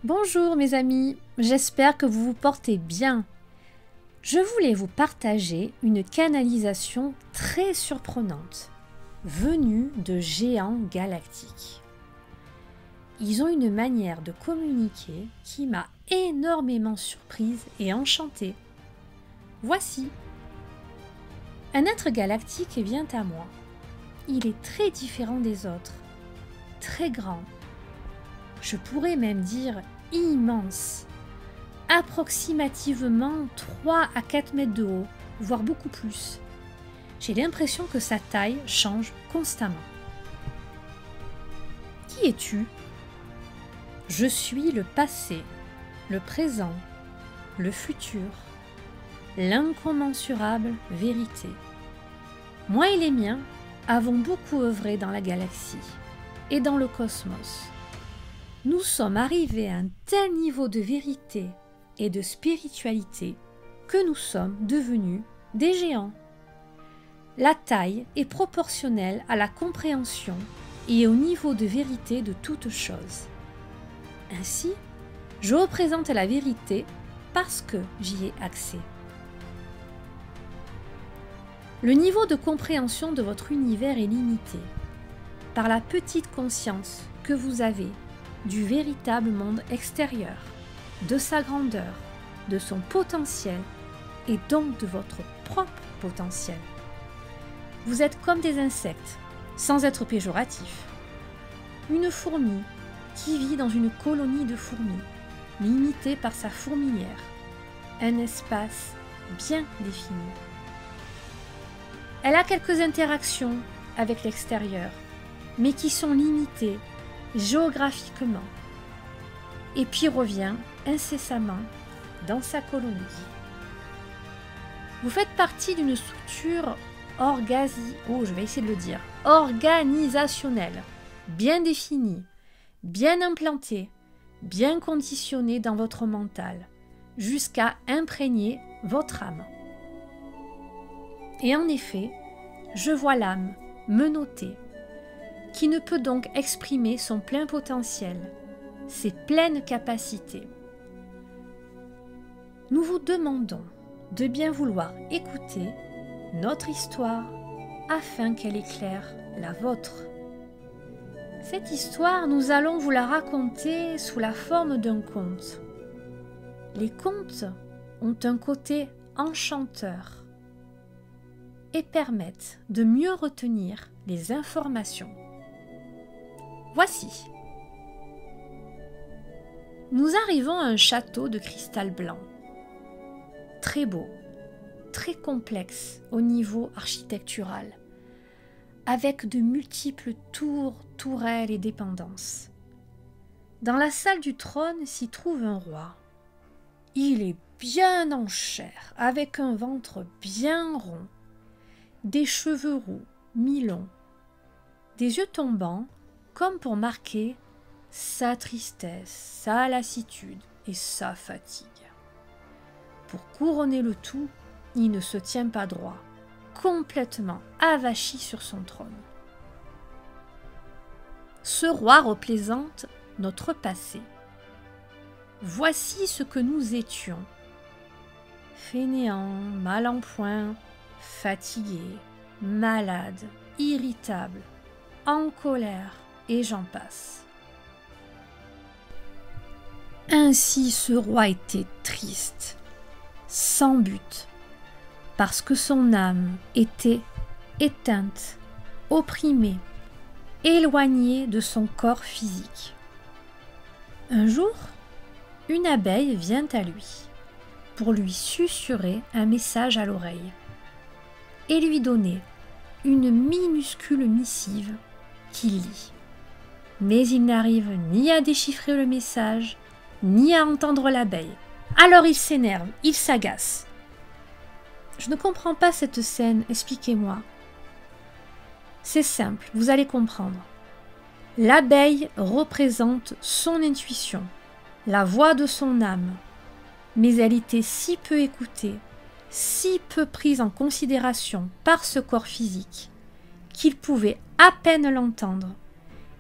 Bonjour mes amis, j'espère que vous vous portez bien. Je voulais vous partager une canalisation très surprenante, venue de géants galactiques. Ils ont une manière de communiquer qui m'a énormément surprise et enchantée. Voici. Un être galactique vient à moi. Il est très différent des autres, très grand. Je pourrais même dire immense, approximativement 3 à 4 mètres de haut, voire beaucoup plus. J'ai l'impression que sa taille change constamment. Qui es-tu? Je suis le passé, le présent, le futur, l'incommensurable vérité. Moi et les miens avons beaucoup œuvré dans la galaxie et dans le cosmos. Nous sommes arrivés à un tel niveau de vérité et de spiritualité que nous sommes devenus des géants. La taille est proportionnelle à la compréhension et au niveau de vérité de toute chose. Ainsi, je représente la vérité parce que j'y ai accès. Le niveau de compréhension de votre univers est limité par la petite conscience que vous avez du véritable monde extérieur, de sa grandeur, de son potentiel et donc de votre propre potentiel. Vous êtes comme des insectes, sans être péjoratif. Une fourmi qui vit dans une colonie de fourmis, limitée par sa fourmilière, un espace bien défini. Elle a quelques interactions avec l'extérieur, mais qui sont limitées géographiquement, et puis revient incessamment dans sa colonie. Vous faites partie d'une structure organisationnelle, bien définie, bien implantée, bien conditionnée dans votre mental, jusqu'à imprégner votre âme. Et en effet, je vois l'âme menottée, qui ne peut donc exprimer son plein potentiel, ses pleines capacités. Nous vous demandons de bien vouloir écouter notre histoire afin qu'elle éclaire la vôtre. Cette histoire, nous allons vous la raconter sous la forme d'un conte. Les contes ont un côté enchanteur et permettent de mieux retenir les informations. Voici. Nous arrivons à un château de cristal blanc. Très beau, très complexe au niveau architectural, avec de multiples tours, tourelles et dépendances. Dans la salle du trône s'y trouve un roi. Il est bien en chair, avec un ventre bien rond, des cheveux roux, mi-longs, des yeux tombants, comme pour marquer sa tristesse, sa lassitude et sa fatigue. Pour couronner le tout, il ne se tient pas droit, complètement avachi sur son trône. Ce roi représente notre passé. Voici ce que nous étions. Fainéants, mal en point, fatigués, malades, irritables, en colère, et j'en passe. Ainsi ce roi était triste, sans but, parce que son âme était éteinte, opprimée, éloignée de son corps physique. Un jour, une abeille vient à lui pour lui susurrer un message à l'oreille et lui donner une minuscule missive qu'il lit. Mais il n'arrive ni à déchiffrer le message, ni à entendre l'abeille. Alors il s'énerve, il s'agace. Je ne comprends pas cette scène, expliquez-moi. C'est simple, vous allez comprendre. L'abeille représente son intuition, la voix de son âme, mais elle était si peu écoutée, si peu prise en considération par ce corps physique, qu'il pouvait à peine l'entendre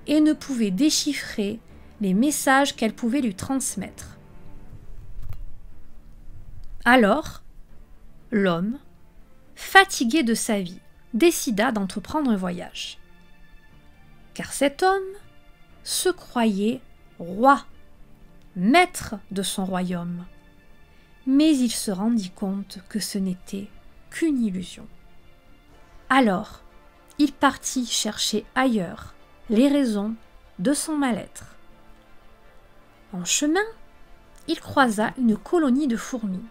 et ne pouvait déchiffrer les messages qu'elle pouvait lui transmettre. Alors, l'homme, fatigué de sa vie, décida d'entreprendre un voyage. Car cet homme se croyait roi, maître de son royaume. Mais il se rendit compte que ce n'était qu'une illusion. Alors, il partit chercher ailleurs les raisons de son mal-être. En chemin, il croisa une colonie de fourmis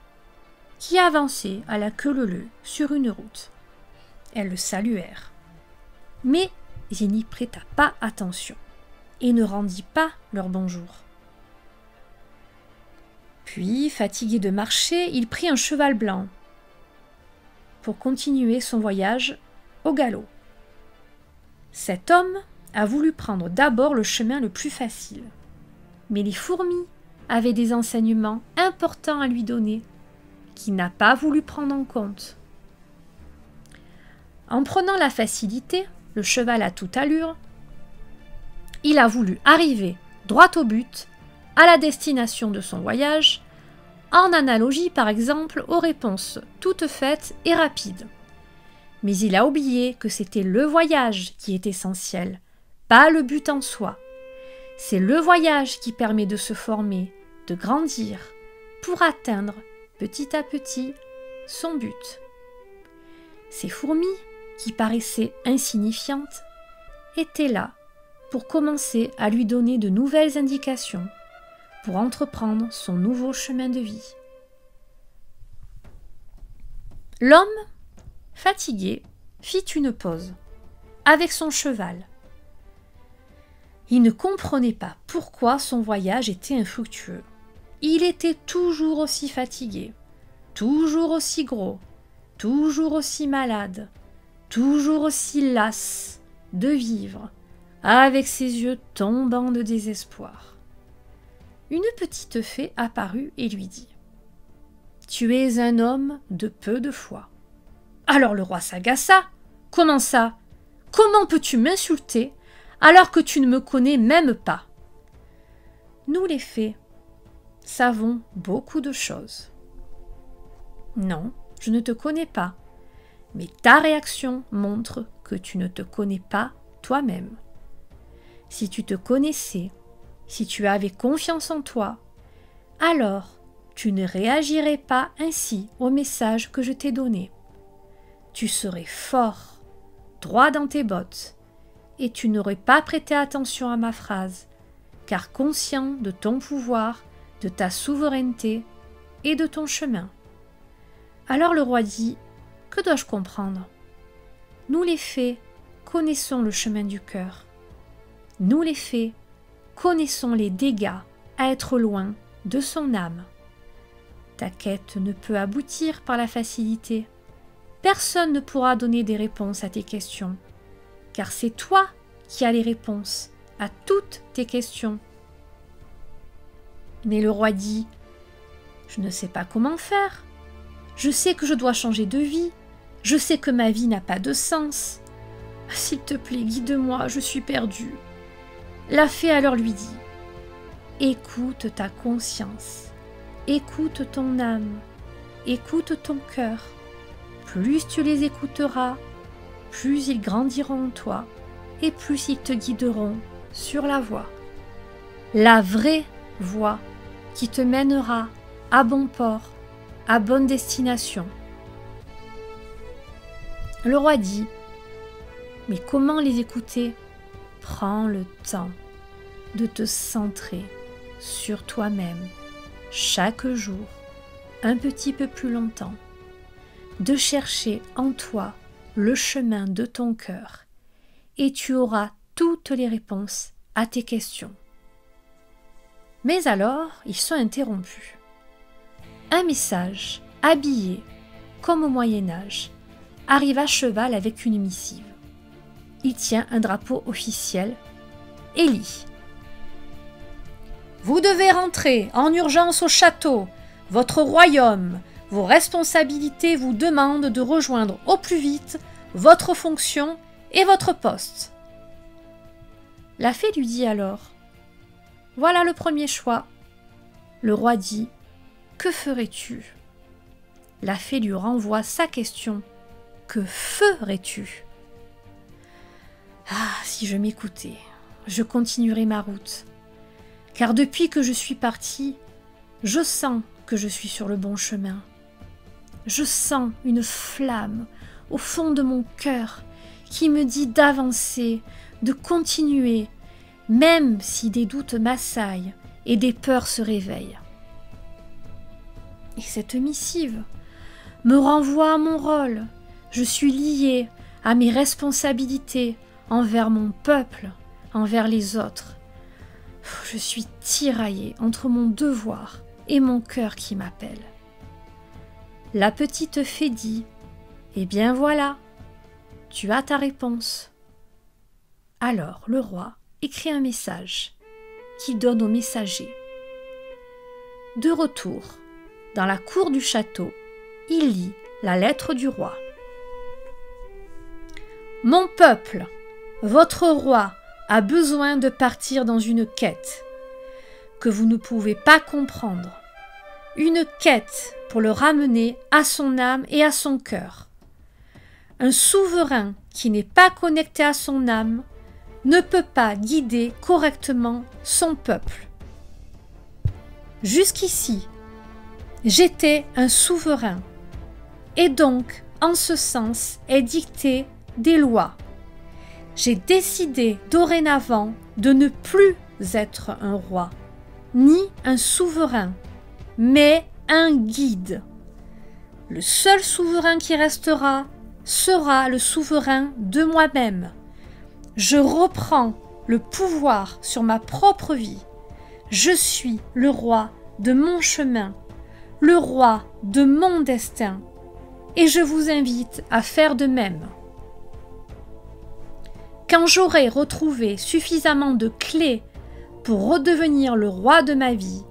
qui avançaient à la queue leu-leu sur une route. Elles le saluèrent, mais il n'y prêta pas attention et ne rendit pas leur bonjour. Puis, fatigué de marcher, il prit un cheval blanc pour continuer son voyage au galop. Cet homme a voulu prendre d'abord le chemin le plus facile, mais les fourmis avaient des enseignements importants à lui donner qu'il n'a pas voulu prendre en compte. En prenant la facilité, le cheval à toute allure, il a voulu arriver droit au but, à la destination de son voyage, en analogie par exemple aux réponses toutes faites et rapides. Mais il a oublié que c'était le voyage qui est essentiel, pas le but en soi. C'est le voyage qui permet de se former, de grandir, pour atteindre petit à petit son but. Ces fourmis, qui paraissaient insignifiantes, étaient là pour commencer à lui donner de nouvelles indications, pour entreprendre son nouveau chemin de vie. L'homme, fatigué, fit une pause, avec son cheval. Il ne comprenait pas pourquoi son voyage était infructueux. Il était toujours aussi fatigué, toujours aussi gros, toujours aussi malade, toujours aussi las de vivre, avec ses yeux tombants de désespoir. Une petite fée apparut et lui dit « Tu es un homme de peu de foi. » Alors le roi s'agaça. « Comment ça? Comment peux-tu m'insulter alors que tu ne me connais même pas? » Nous les fées savons beaucoup de choses. Non, je ne te connais pas, mais ta réaction montre que tu ne te connais pas toi-même. Si tu te connaissais, si tu avais confiance en toi, alors tu ne réagirais pas ainsi au message que je t'ai donné. Tu serais fort, droit dans tes bottes, et tu n'aurais pas prêté attention à ma phrase, car conscient de ton pouvoir, de ta souveraineté et de ton chemin. Alors le roi dit « Que dois-je comprendre? Nous les fées connaissons le chemin du cœur. Nous les fées connaissons les dégâts à être loin de son âme. Ta quête ne peut aboutir par la facilité. Personne ne pourra donner des réponses à tes questions, car c'est toi qui as les réponses à toutes tes questions. » Mais le roi dit « Je ne sais pas comment faire. Je sais que je dois changer de vie. Je sais que ma vie n'a pas de sens. S'il te plaît, guide-moi, je suis perdue. » La fée alors lui dit « Écoute ta conscience, écoute ton âme, écoute ton cœur. Plus tu les écouteras, plus ils grandiront en toi et plus ils te guideront sur la voie. La vraie voie qui te mènera à bon port, à bonne destination. » Le roi dit « Mais comment les écouter? Prends le temps de te centrer sur toi-même chaque jour, un petit peu plus longtemps, de chercher en toi le chemin de ton cœur, et tu auras toutes les réponses à tes questions. » Mais alors, ils sont interrompus. Un message, habillé, comme au Moyen-Âge, arrive à cheval avec une missive. Il tient un drapeau officiel et lit « Vous devez rentrer en urgence au château, votre royaume. Vos responsabilités vous demandent de rejoindre au plus vite votre fonction et votre poste. » La fée lui dit alors Voilà le premier choix. Le roi dit « Que ferais-tu » La fée lui renvoie sa question « Que ferais-tu » Ah, si je m'écoutais, je continuerais ma route. Car depuis que je suis partie, je sens que je suis sur le bon chemin. Je sens une flamme au fond de mon cœur qui me dit d'avancer, de continuer, même si des doutes m'assaillent et des peurs se réveillent. Et cette missive me renvoie à mon rôle. Je suis liée à mes responsabilités envers mon peuple, envers les autres. Je suis tiraillée entre mon devoir et mon cœur qui m'appelle. La petite fée dit « Eh bien voilà, tu as ta réponse. » Alors le roi écrit un message qu'il donne au messager. De retour dans la cour du château, il lit la lettre du roi. « Mon peuple, votre roi a besoin de partir dans une quête que vous ne pouvez pas comprendre. Une quête pour le ramener à son âme et à son cœur. Un souverain qui n'est pas connecté à son âme ne peut pas guider correctement son peuple. Jusqu'ici, j'étais un souverain et donc, en ce sens, est dicté des lois. J'ai décidé dorénavant de ne plus être un roi, ni un souverain, mais un guide. Le seul souverain qui restera sera le souverain de moi-même. Je reprends le pouvoir sur ma propre vie. Je suis le roi de mon chemin, le roi de mon destin, et je vous invite à faire de même. Quand j'aurai retrouvé suffisamment de clés pour redevenir le roi de ma vie,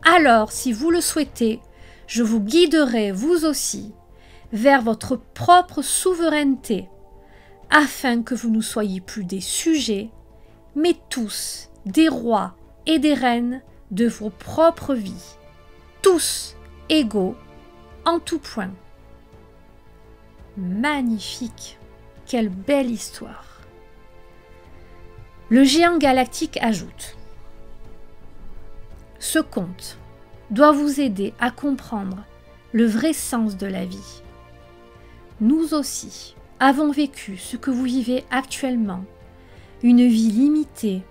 alors, si vous le souhaitez, je vous guiderai vous aussi vers votre propre souveraineté, afin que vous ne soyez plus des sujets, mais tous des rois et des reines de vos propres vies, tous égaux en tout point. Magnifique, quelle belle histoire. Le géant galactique ajoute: ce conte doit vous aider à comprendre le vrai sens de la vie. Nous aussi avons vécu ce que vous vivez actuellement, une vie limitée,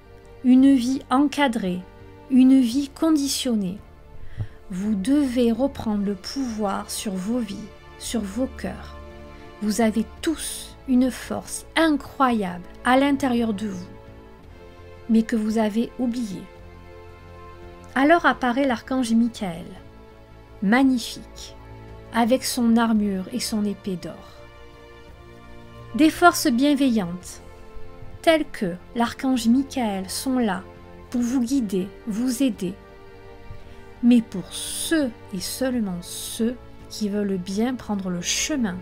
une vie encadrée, une vie conditionnée. Vous devez reprendre le pouvoir sur vos vies, sur vos cœurs. Vous avez tous une force incroyable à l'intérieur de vous, mais que vous avez oubliée. Alors apparaît l'archange Michael, magnifique, avec son armure et son épée d'or. Des forces bienveillantes, telles que l'archange Michael, sont là pour vous guider, vous aider, mais pour ceux et seulement ceux qui veulent bien prendre le chemin,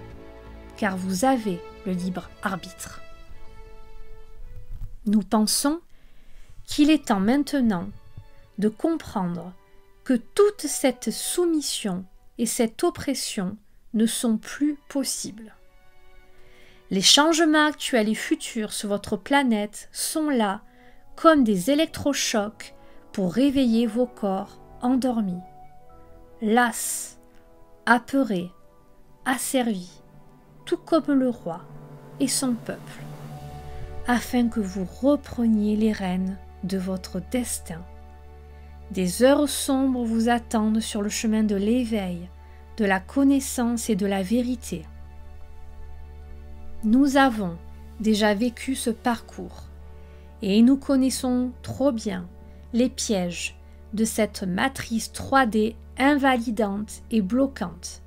car vous avez le libre arbitre. Nous pensons qu'il est temps maintenant de comprendre que toute cette soumission et cette oppression ne sont plus possibles. Les changements actuels et futurs sur votre planète sont là comme des électrochocs pour réveiller vos corps endormis, las, apeurés, asservis, tout comme le roi et son peuple, afin que vous repreniez les rênes de votre destin. Des heures sombres vous attendent sur le chemin de l'éveil, de la connaissance et de la vérité. Nous avons déjà vécu ce parcours et nous connaissons trop bien les pièges de cette matrice 3D invalidante et bloquante.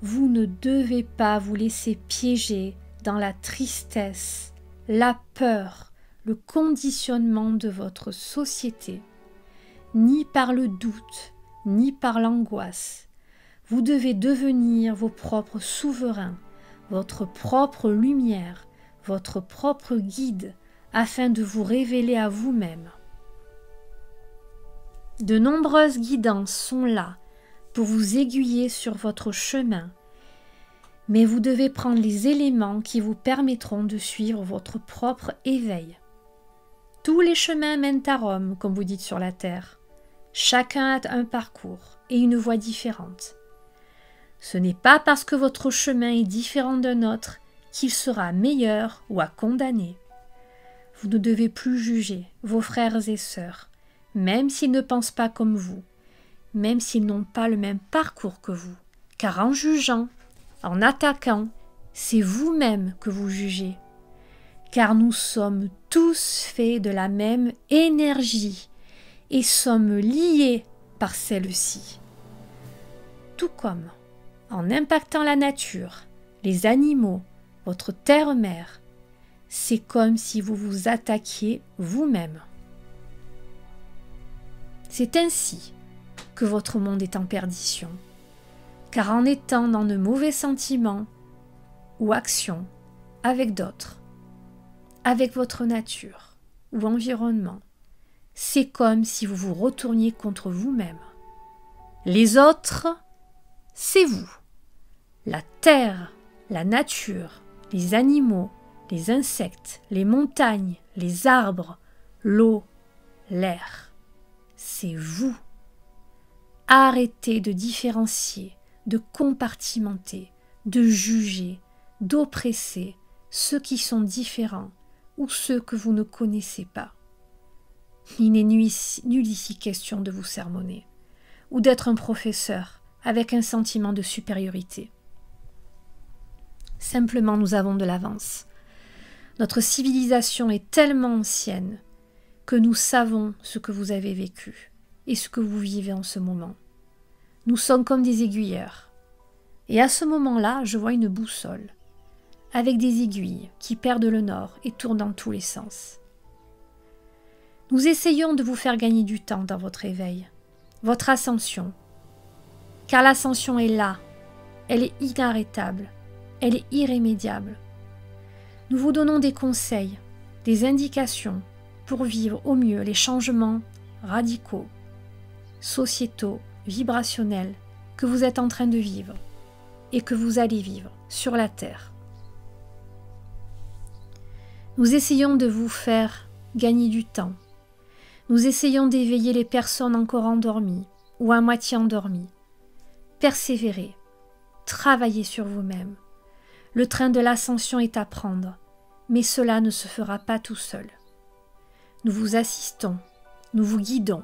Vous ne devez pas vous laisser piéger dans la tristesse, la peur, le conditionnement de votre société, ni par le doute, ni par l'angoisse. Vous devez devenir vos propres souverains, votre propre lumière, votre propre guide, afin de vous révéler à vous-même. De nombreuses guidances sont là pour vous aiguiller sur votre chemin, mais vous devez prendre les éléments qui vous permettront de suivre votre propre éveil. Tous les chemins mènent à Rome, comme vous dites sur la terre. Chacun a un parcours et une voie différente. Ce n'est pas parce que votre chemin est différent d'un autre qu'il sera meilleur ou à condamner. Vous ne devez plus juger vos frères et sœurs, même s'ils ne pensent pas comme vous, même s'ils n'ont pas le même parcours que vous, car en jugeant, en attaquant, c'est vous-même que vous jugez, car nous sommes tous faits de la même énergie et sommes liés par celle-ci. Tout comme, en impactant la nature, les animaux, votre terre-mère, c'est comme si vous vous attaquiez vous-même. C'est ainsi que votre monde est en perdition, car en étant dans de mauvais sentiments ou actions avec d'autres, avec votre nature ou environnement, c'est comme si vous vous retourniez contre vous-même. Les autres, c'est vous. La terre, la nature, les animaux, les insectes, les montagnes, les arbres, l'eau, l'air. C'est vous. Arrêtez de différencier, de compartimenter, de juger, d'oppresser ceux qui sont différents ou ceux que vous ne connaissez pas. Il n'est nul ici question de vous sermonner ou d'être un professeur avec un sentiment de supériorité. Simplement, nous avons de l'avance. Notre civilisation est tellement ancienne que nous savons ce que vous avez vécu et ce que vous vivez en ce moment. Nous sommes comme des aiguilleurs. Et à ce moment-là, je vois une boussole avec des aiguilles qui perdent le nord et tournent dans tous les sens. Nous essayons de vous faire gagner du temps dans votre éveil, votre ascension, car l'ascension est là, elle est inarrêtable, elle est irrémédiable. Nous vous donnons des conseils, des indications pour vivre au mieux les changements radicaux, sociétaux, vibrationnels que vous êtes en train de vivre et que vous allez vivre sur la Terre. Nous essayons de vous faire gagner du temps. Nous essayons d'éveiller les personnes encore endormies ou à moitié endormies. Persévérez, travaillez sur vous-même. Le train de l'ascension est à prendre, mais cela ne se fera pas tout seul. Nous vous assistons, nous vous guidons,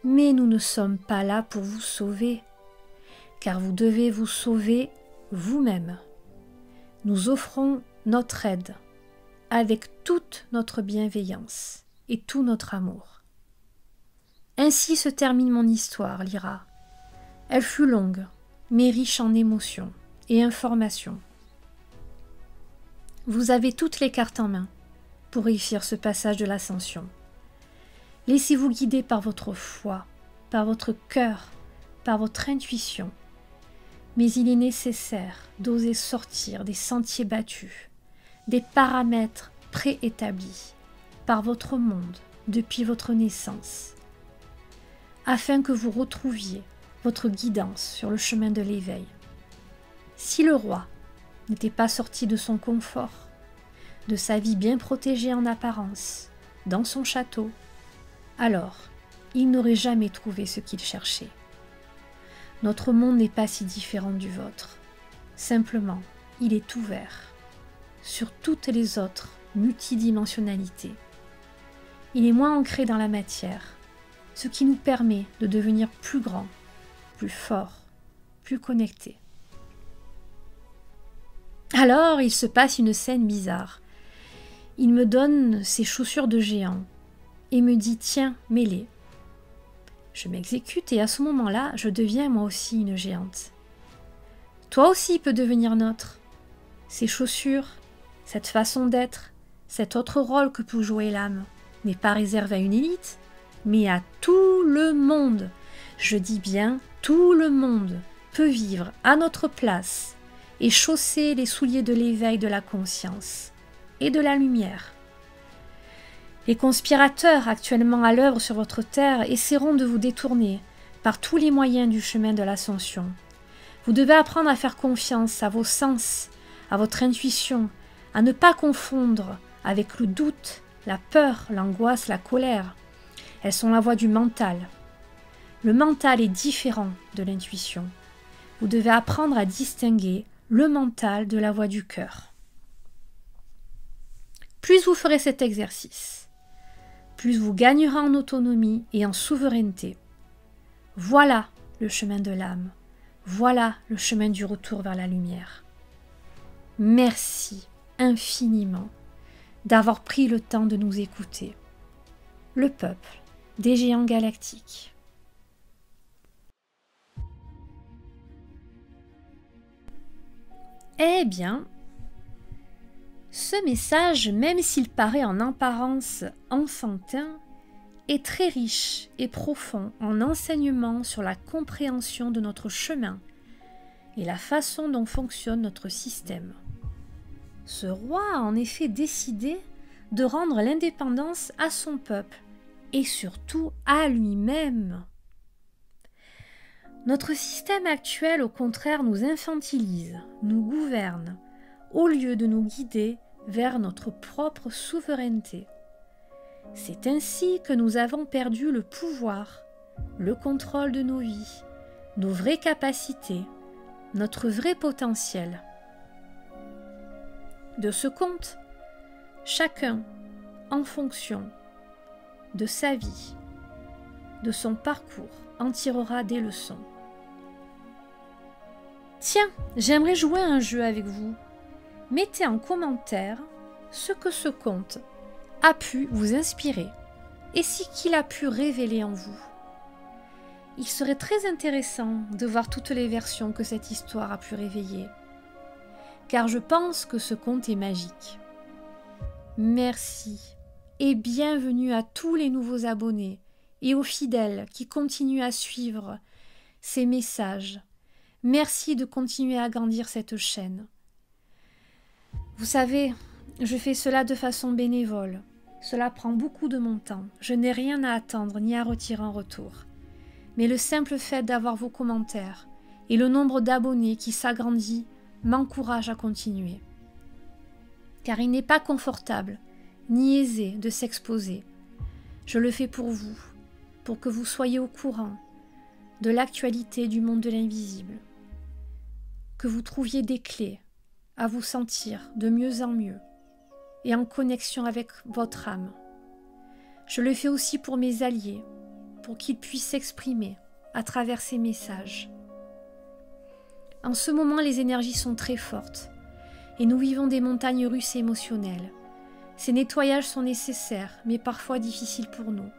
mais nous ne sommes pas là pour vous sauver, car vous devez vous sauver vous-même. Nous offrons notre aide, avec toute notre bienveillance et tout notre amour. Ainsi se termine mon histoire, Lyra. Elle fut longue, mais riche en émotions et informations. Vous avez toutes les cartes en main pour réussir ce passage de l'ascension. Laissez-vous guider par votre foi, par votre cœur, par votre intuition. Mais il est nécessaire d'oser sortir des sentiers battus, des paramètres préétablis par votre monde depuis votre naissance, afin que vous retrouviez votre guidance sur le chemin de l'éveil. Si le roi n'était pas sorti de son confort, de sa vie bien protégée en apparence, dans son château, alors il n'aurait jamais trouvé ce qu'il cherchait. Notre monde n'est pas si différent du vôtre. Simplement, il est ouvert sur toutes les autres multidimensionnalités. Il est moins ancré dans la matière, ce qui nous permet de devenir plus grands, plus forts, plus connectés. Alors, il se passe une scène bizarre. Il me donne ses chaussures de géant et me dit « Tiens, mets-les ». Je m'exécute et à ce moment-là, je deviens moi aussi une géante. Toi aussi peux devenir nôtre. Ces chaussures, cette façon d'être, cet autre rôle que peut jouer l'âme n'est pas réservé à une élite, mais à tout le monde. Je dis bien tout le monde peut vivre à notre place et chausser les souliers de l'éveil de la conscience et de la lumière. Les conspirateurs actuellement à l'œuvre sur votre terre essaieront de vous détourner par tous les moyens du chemin de l'ascension. Vous devez apprendre à faire confiance à vos sens, à votre intuition, à ne pas confondre avec le doute, la peur, l'angoisse, la colère. Elles sont la voie du mental. Le mental est différent de l'intuition. Vous devez apprendre à distinguer le mental de la voix du cœur. Plus vous ferez cet exercice, plus vous gagnerez en autonomie et en souveraineté. Voilà le chemin de l'âme. Voilà le chemin du retour vers la lumière. Merci infiniment d'avoir pris le temps de nous écouter. Le peuple des géants galactiques. Eh bien, ce message, même s'il paraît en apparence enfantin, est très riche et profond en enseignements sur la compréhension de notre chemin et la façon dont fonctionne notre système. Ce roi a en effet décidé de rendre l'indépendance à son peuple et surtout à lui-même. Notre système actuel, au contraire, nous infantilise, nous gouverne, au lieu de nous guider vers notre propre souveraineté. C'est ainsi que nous avons perdu le pouvoir, le contrôle de nos vies, nos vraies capacités, notre vrai potentiel. De ce compte, chacun, en fonction de sa vie, de son parcours, en tirera des leçons. Tiens, j'aimerais jouer à un jeu avec vous. Mettez en commentaire ce que ce conte a pu vous inspirer et ce qu'il a pu révéler en vous. Il serait très intéressant de voir toutes les versions que cette histoire a pu réveiller, car je pense que ce conte est magique. Merci et bienvenue à tous les nouveaux abonnés et aux fidèles qui continuent à suivre ces messages. Merci de continuer à agrandir cette chaîne. Vous savez, je fais cela de façon bénévole. Cela prend beaucoup de mon temps. Je n'ai rien à attendre ni à retirer en retour. Mais le simple fait d'avoir vos commentaires et le nombre d'abonnés qui s'agrandit m'encourage à continuer. Car il n'est pas confortable ni aisé de s'exposer. Je le fais pour vous, pour que vous soyez au courant de l'actualité du monde de l'invisible, que vous trouviez des clés à vous sentir de mieux en mieux et en connexion avec votre âme. Je le fais aussi pour mes alliés, pour qu'ils puissent s'exprimer à travers ces messages. En ce moment, les énergies sont très fortes et nous vivons des montagnes russes et émotionnelles. Ces nettoyages sont nécessaires, mais parfois difficiles pour nous.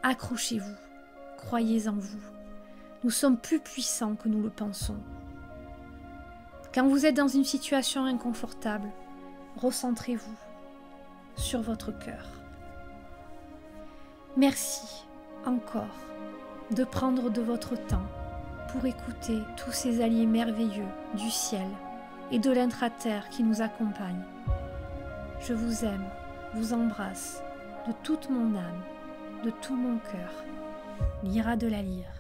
Accrochez-vous, croyez en vous. Nous sommes plus puissants que nous le pensons. Quand vous êtes dans une situation inconfortable, recentrez-vous sur votre cœur. Merci encore de prendre de votre temps pour écouter tous ces alliés merveilleux du ciel et de l'intra-terre qui nous accompagnent. Je vous aime, vous embrasse de toute mon âme, de tout mon cœur. Lyra de la Lyre.